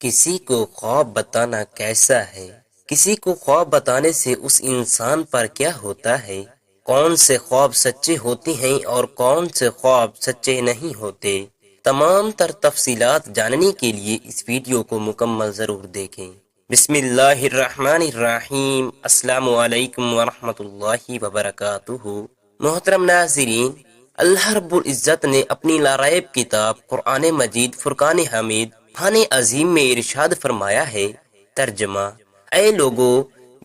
کسی کو خواب بتانا کیسا ہے؟ کسی کو خواب بتانے سے اس انسان پر کیا ہوتا ہے؟ کون سے خواب سچے ہوتے ہیں اور کون سے خواب سچے نہیں ہوتے؟ تمام تر تفصیلات جاننے کے لیے اس ویڈیو کو مکمل ضرور دیکھیں۔ بسم اللہ الرحمن الرحیم۔ السلام علیکم ورحمۃ اللہ وبرکاتہ۔ محترم ناظرین، اللہ رب العزت نے اپنی لاریب کتاب قرآن مجید فرقان حمید خان عظیم میں ارشاد فرمایا ہے، ترجمہ: اے لوگو،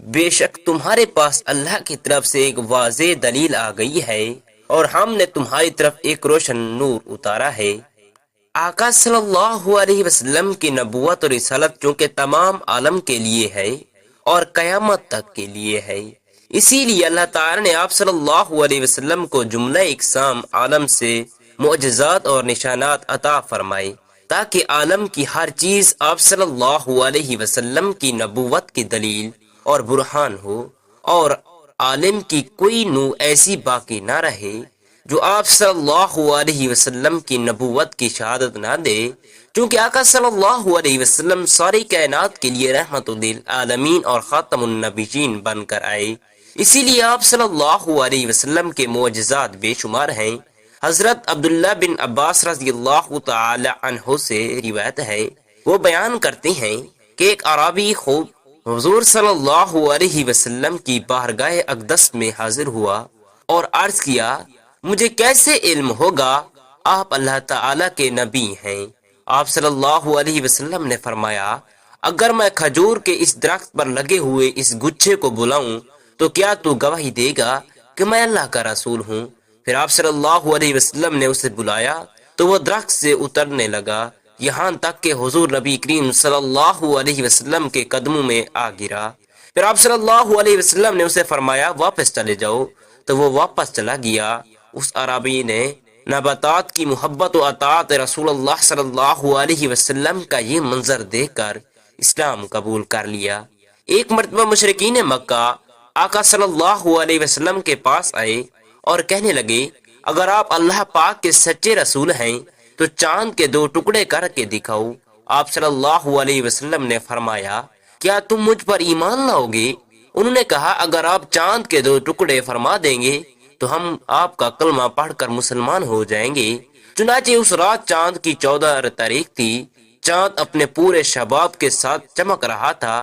بے شک تمہارے پاس اللہ کی طرف سے ایک واضح دلیل آ گئی ہے اور ہم نے تمہاری طرف ایک روشن نور اتارا ہے۔ آقا صلی اللہ علیہ وسلم کی نبوت اور رسالت چونکہ تمام عالم کے لیے ہے اور قیامت تک کے لیے ہے، اسی لیے اللہ تعالی نے آپ صلی اللہ علیہ وسلم کو جملہ اقسام عالم سے معجزات اور نشانات عطا فرمائے تاکہ عالم کی ہر چیز آپ صلی اللہ علیہ وسلم کی نبوت کی دلیل اور برہان ہو، اور عالم کی کوئی نو ایسی باقی نہ رہے جو آپ صلی اللہ علیہ وسلم کی نبوت کی شہادت نہ دے، چونکہ آقا صلی اللہ علیہ وسلم ساری کائنات کے لیے رحمت للعالمین اور خاتم النبیین بن کر آئے، اسی لیے آپ صلی اللہ علیہ وسلم کے معجزات بے شمار ہیں۔ حضرت عبداللہ بن عباس رضی اللہ تعالی عنہ سے روایت ہے، وہ بیان کرتے ہیں کہ ایک عربی خوب حضور صلی اللہ علیہ وسلم کی بارگاہ اقدس میں حاضر ہوا اور عرض کیا، مجھے کیسے علم ہوگا؟ آپ اللہ تعالی کے نبی ہیں۔ آپ صلی اللہ علیہ وسلم نے فرمایا، اگر میں کھجور کے اس درخت پر لگے ہوئے اس گچھے کو بلاؤں تو کیا تو گواہی دے گا کہ میں اللہ کا رسول ہوں؟ پھر آپ صلی اللہ علیہ وسلم نے اسے بلایا تو وہ درخت سے اترنے لگا، یہاں تک کہ حضور نبی کریم صلی اللہ علیہ وسلم کے قدموں میں آ گرا۔ پھر آپ صلی اللہ علیہ وسلم نے اسے فرمایا، واپس چلے جاؤ، تو وہ واپس چلا گیا۔ اس عربی نے نباتات کی محبت و اطاعت رسول اللہ صلی اللہ علیہ وسلم کا یہ منظر دیکھ کر اسلام قبول کر لیا۔ ایک مرتبہ مشرکین مکہ آقا صلی اللہ علیہ وسلم کے پاس آئے اور کہنے لگے، اگر آپ اللہ پاک کے سچے رسول ہیں تو چاند کے 2 ٹکڑے کر کے دکھاؤ۔ آپ صلی اللہ علیہ وسلم نے فرمایا، کیا تم مجھ پر ایمان لاؤ گے؟ انہوں نے کہا، اگر آپ چاند کے 2 ٹکڑے فرما دیں گے تو ہم آپ کا کلمہ پڑھ کر مسلمان ہو جائیں گے۔ چنانچہ اس رات چاند کی 14 تاریخ تھی، چاند اپنے پورے شباب کے ساتھ چمک رہا تھا۔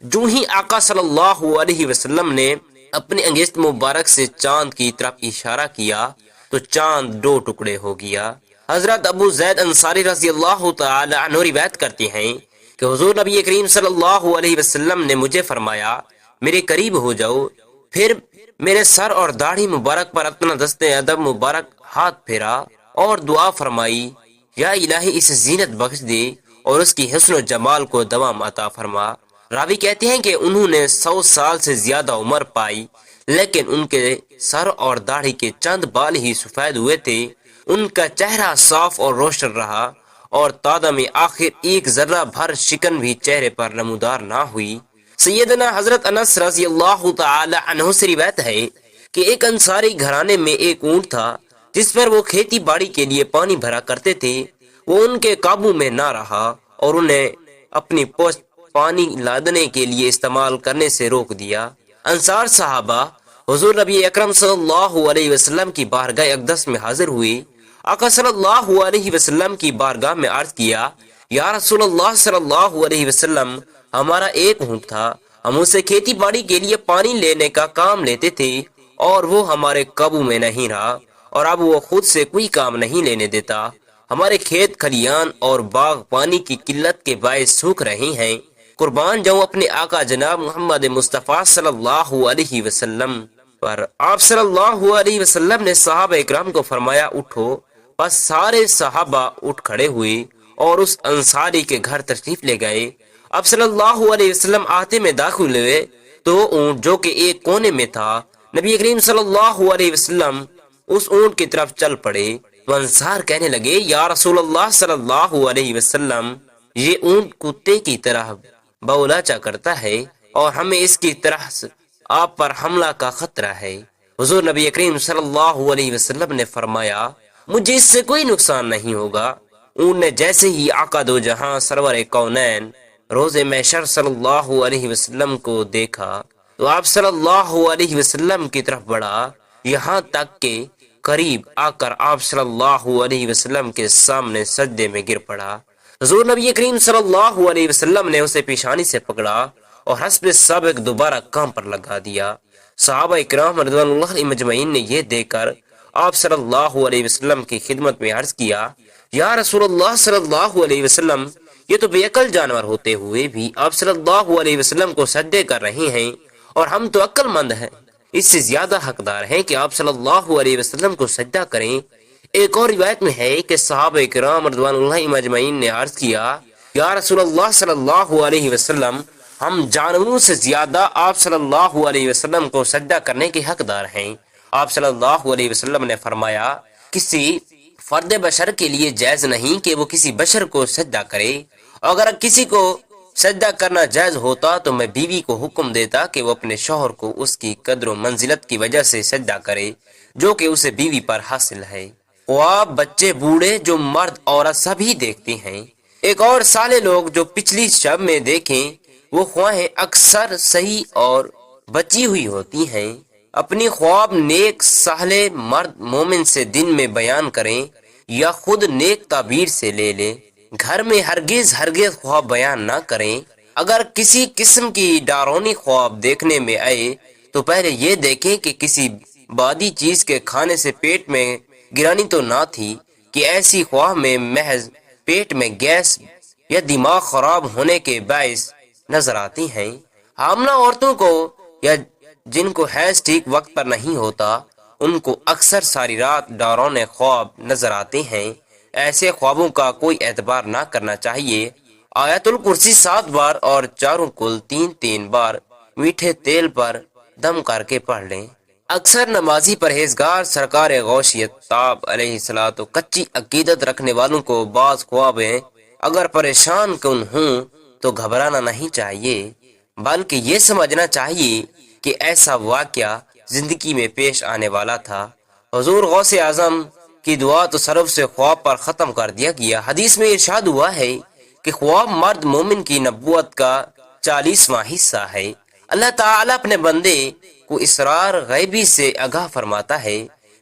جو ہی آقا صلی اللہ علیہ وسلم نے اپنی انگشت مبارک سے چاند کی طرف اشارہ کیا تو چاند 2 ٹکڑے ہو گیا۔ حضرت ابو زید انصاری رضی اللہ تعالی عنہ روایت کرتے ہیں کہ حضور نبی کریم صلی اللہ علیہ وسلم نے مجھے فرمایا، میرے قریب ہو جاؤ۔ پھر میرے سر اور داڑھی مبارک پر اپنا دست ادب مبارک ہاتھ پھیرا اور دعا فرمائی، یا الہی اسے زینت بخش دے اور اس کی حسن و جمال کو دوام عطا فرما۔ راوی کہتے ہیں کہ انہوں نے 100 سال سے زیادہ عمر پائی، لیکن ان کے سر اور داڑھی کے چند بال ہی سفید ہوئے تھے۔ ان کا چہرہ صاف اور روشن رہا اور تادم میں آخر ایک ذرہ بھر شکن بھی چہرے پر نمودار نہ ہوئی۔ سیدنا حضرت انس رضی اللہ تعالی عنہ سے روایت ہے کہ ایک انصاری گھرانے میں ایک اونٹ تھا جس پر وہ کھیتی باڑی کے لیے پانی بھرا کرتے تھے۔ وہ ان کے قابو میں نہ رہا اور انہیں اپنی پشت پانی لادنے کے لیے استعمال کرنے سے روک دیا۔ انصار صحابہ حضور نبی اکرم صلی اللہ علیہ وسلم کی بارگاہ اقدس میں حاضر ہوئے۔ آقا صلی اللہ علیہ وسلم کی بارگاہ میں عرض کیا، یا رسول اللہ صلی اللہ علیہ وسلم، ہمارا ایک اونٹ تھا، ہم اسے کھیتی باڑی کے لیے پانی لینے کا کام لیتے تھے اور وہ ہمارے قابو میں نہیں رہا، اور اب وہ خود سے کوئی کام نہیں لینے دیتا۔ ہمارے کھیت کھلیان اور باغ پانی کی قلت کے باعث سوکھ رہے ہیں۔ قربان جاؤں اپنے آقا جناب محمد مصطفیٰ صلی اللہ علیہ وسلم پر۔ آپ صلی اللہ علیہ وسلم نے صحابہ اکرام کو فرمایا، اٹھو۔ بس سارے صحابہ اٹھ کھڑے ہوئے اور اس انصاری کے گھر تشریف لے گئے۔ اب صلی اللہ علیہ وسلم آتے میں داخل ہوئے تو اونٹ جو کہ ایک کونے میں تھا، نبی کریم صلی اللہ علیہ وسلم اس اونٹ کی طرف چل پڑے۔ وہ انصار کہنے لگے، یا رسول اللہ صلی اللہ علیہ وسلم، یہ اونٹ کتے کی طرح بولاچا کرتا ہے اور ہمیں اس کی طرح آپ پر حملہ کا خطرہ ہے۔ حضور نبی کریم صلی اللہ علیہ وسلم نے فرمایا، مجھے اس سے کوئی نقصان نہیں ہوگا۔ اون نے جیسے ہی آقا دو جہاں سرور کونین روز محشر صلی اللہ علیہ وسلم کو دیکھا تو آپ صلی اللہ علیہ وسلم کی طرف بڑھا، یہاں تک کہ قریب آ کر آپ صلی اللہ علیہ وسلم کے سامنے سجدے میں گر پڑا۔ حضور نبی کریم صلی اللہ علیہ وسلم نے اسے پیشانی سے پکڑا اور حسب سابق دوبارہ کام پر لگا دیا۔ صحابہ اکرام رضوان اللہ علیہ مجمعین نے یہ دیکھ کر آپ صلی اللہ علیہ وسلم کی خدمت میں عرض کیا، یا رسول اللہ صلی اللہ علیہ وسلم، یہ تو بے عقل جانور ہوتے ہوئے بھی آپ صلی اللہ علیہ وسلم کو سجدے کر رہے ہیں، اور ہم تو عقل مند ہیں، اس سے زیادہ حقدار ہیں کہ آپ صلی اللہ علیہ وسلم کو سجدہ کریں۔ ایک اور روایت میں ہے کہ صحابہ کرام رضوان اللہ مجمعین نے عرض کیا، یا رسول اللہ صلی اللہ علیہ وسلم، ہم جانوروں سے زیادہ آپ صلی اللہ علیہ وسلم کو سجدہ کرنے کے حقدار ہیں۔ آپ صلی اللہ علیہ وسلم نے فرمایا، کسی فرد بشر کے لیے جائز نہیں کہ وہ کسی بشر کو سجدہ کرے، اگر کسی کو سجدہ کرنا جائز ہوتا تو میں بیوی کو حکم دیتا کہ وہ اپنے شوہر کو اس کی قدر و منزلت کی وجہ سے سجدہ کرے جو کہ اسے بیوی پر حاصل ہے۔ خواب بچے بوڑھے جو مرد عورت سبھی دیکھتے ہیں۔ ایک اور سالے لوگ جو پچھلی شب میں دیکھیں وہ خواہیں اکثر صحیح اور بچی ہوئی ہوتی ہیں۔ اپنی خواب نیک صالح مرد مومن سے دن میں بیان کریں یا خود نیک تعبیر سے لے لیں۔ گھر میں ہرگز خواب بیان نہ کریں۔ اگر کسی قسم کی ڈارونی خواب دیکھنے میں آئے تو پہلے یہ دیکھیں کہ کسی بادی چیز کے کھانے سے پیٹ میں گرانی تو نہ تھی، کہ ایسی خواب میں محض پیٹ میں گیس یا دماغ خراب ہونے کے باعث نظر آتی ہیں۔ حاملہ عورتوں کو یا جن کو حیض ٹھیک وقت پر نہیں ہوتا ان کو اکثر ساری رات ڈارونے خواب نظر آتے ہیں۔ ایسے خوابوں کا کوئی اعتبار نہ کرنا چاہیے۔ آیت الکرسی 7 بار اور چاروں کل 3 بار میٹھے تیل پر دم کر کے پڑھ لیں۔ اکثر نمازی پرہیزگار سرکار غوثیت تاب علیہ الصلوۃ و کچی عقیدت رکھنے والوں کو بعض خوابیں اگر پریشان کن ہوں تو گھبرانا نہیں چاہیے، بلکہ یہ سمجھنا چاہیے کہ ایسا واقعہ زندگی میں پیش آنے والا تھا۔ حضور غوث اعظم کی دعا تصرف سے خواب پر ختم کر دیا گیا۔ حدیث میں ارشاد ہوا ہے کہ خواب مرد مومن کی نبوت کا 40واں حصہ ہے۔ اللہ تعالیٰ اپنے بندے کو اسرار غیبی سے آگاہ فرماتا ہے۔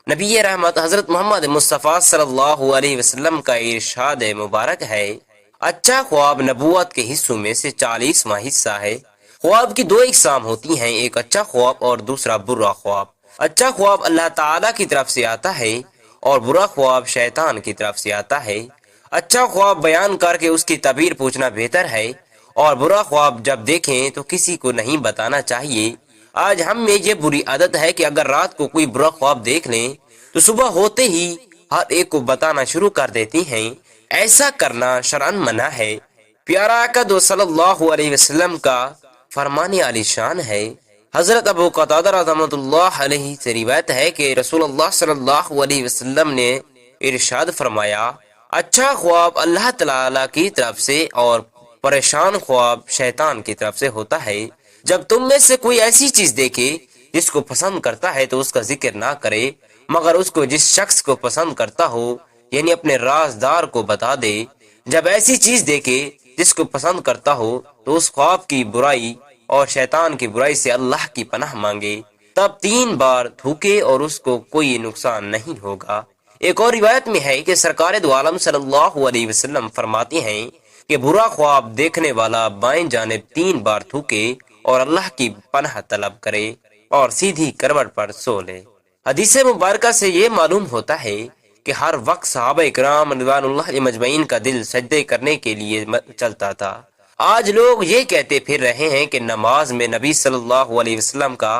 نبی رحمت حضرت محمد مصطفیٰ صلی اللہ علیہ وسلم کا ارشاد مبارک ہے، اچھا خواب نبوت کے حصوں میں سے 40واں حصہ ہے۔ خواب کی 2 اقسام ہوتی ہیں، ایک اچھا خواب اور دوسرا برا خواب۔ اچھا خواب اللہ تعالیٰ کی طرف سے آتا ہے اور برا خواب شیطان کی طرف سے آتا ہے۔ اچھا خواب بیان کر کے اس کی تعبیر پوچھنا بہتر ہے، اور برا خواب جب دیکھیں تو کسی کو نہیں بتانا چاہیے۔ آج ہم میں یہ بری عادت ہے کہ اگر رات کو کوئی برا خواب دیکھ لیں تو صبح ہوتے ہی ہر ایک کو بتانا شروع کر دیتی ہیں۔ ایسا کرنا شرعاً منع ہے۔ پیارا آقا دو صلی اللہ علیہ وسلم کا فرمان عالی شان ہے۔ حضرت ابو قتادہ رحمۃ اللہ علیہ سے روایت ہے کہ رسول اللہ صلی اللہ علیہ وسلم نے ارشاد فرمایا، اچھا خواب اللہ تعالیٰ کی طرف سے اور پریشان خواب شیطان کی طرف سے ہوتا ہے۔ جب تم میں سے کوئی ایسی چیز دیکھے جس کو پسند کرتا ہے تو اس کا ذکر نہ کرے، مگر اس کو جس شخص کو پسند کرتا ہو یعنی اپنے رازدار کو بتا دے۔ جب ایسی چیز دیکھے جس کو پسند کرتا ہو تو اس خواب کی برائی اور شیطان کی برائی سے اللہ کی پناہ مانگے، تب 3 بار تھوکے اور اس کو کوئی نقصان نہیں ہوگا۔ ایک اور روایت میں ہے کہ سرکار دو عالم صلی اللہ علیہ وسلم فرماتے ہیں کہ برا خواب دیکھنے والا بائیں جانب 3 بار تھوکے اور اللہ کی پناہ طلب کرے اور سیدھی کروٹ پر سو لے۔ حدیث مبارکہ سے یہ معلوم ہوتا ہے کہ ہر وقت صحابہ اکرام رضوان اللہ علیہ مجمعین کا دل سجدے کرنے کے لیے چلتا تھا۔ آج لوگ یہ کہتے پھر رہے ہیں کہ نماز میں نبی صلی اللہ علیہ وسلم کا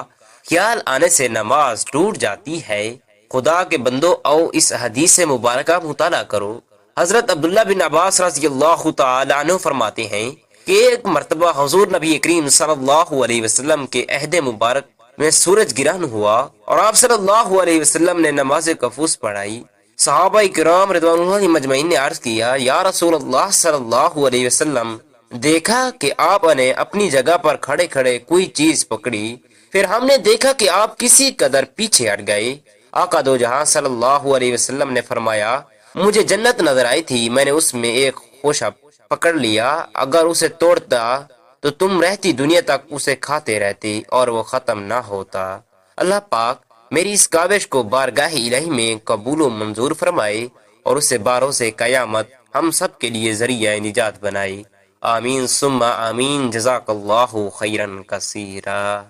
خیال آنے سے نماز ٹوٹ جاتی ہے۔ خدا کے بندو او اس حدیث مبارکہ مطالعہ کرو۔ حضرت عبداللہ بن عباس رضی اللہ تعالی عنہ فرماتے ہیں کہ ایک مرتبہ حضور نبی کریم صلی اللہ علیہ وسلم کے عہد مبارک میں سورج گرہن ہوا اور آپ صلی اللہ علیہ وسلم نے نماز کفوس پڑھائی۔ صحابہ کرام رضوان اللہ مجمعین نے عرض کیا، یا رسول اللہ صلی اللہ علیہ وسلم، دیکھا کہ آپ نے اپنی جگہ پر کھڑے کھڑے کوئی چیز پکڑی، پھر ہم نے دیکھا کہ آپ کسی قدر پیچھے ہٹ گئے۔ آقا دو جہاں صلی اللہ علیہ وسلم نے فرمایا، مجھے جنت نظر آئی تھی، میں نے اس میں ایک خوشہ پکڑ لیا، اگر اسے توڑتا تو تم رہتی دنیا تک اسے کھاتے رہتی اور وہ ختم نہ ہوتا۔ اللہ پاک میری اس کاوش کو بارگاہ الہی میں قبول و منظور فرمائے اور اسے باروز قیامت ہم سب کے لیے ذریعہ نجات بنائے۔ آمین ثم آمین، جزاک اللہ خیرا کثیرا۔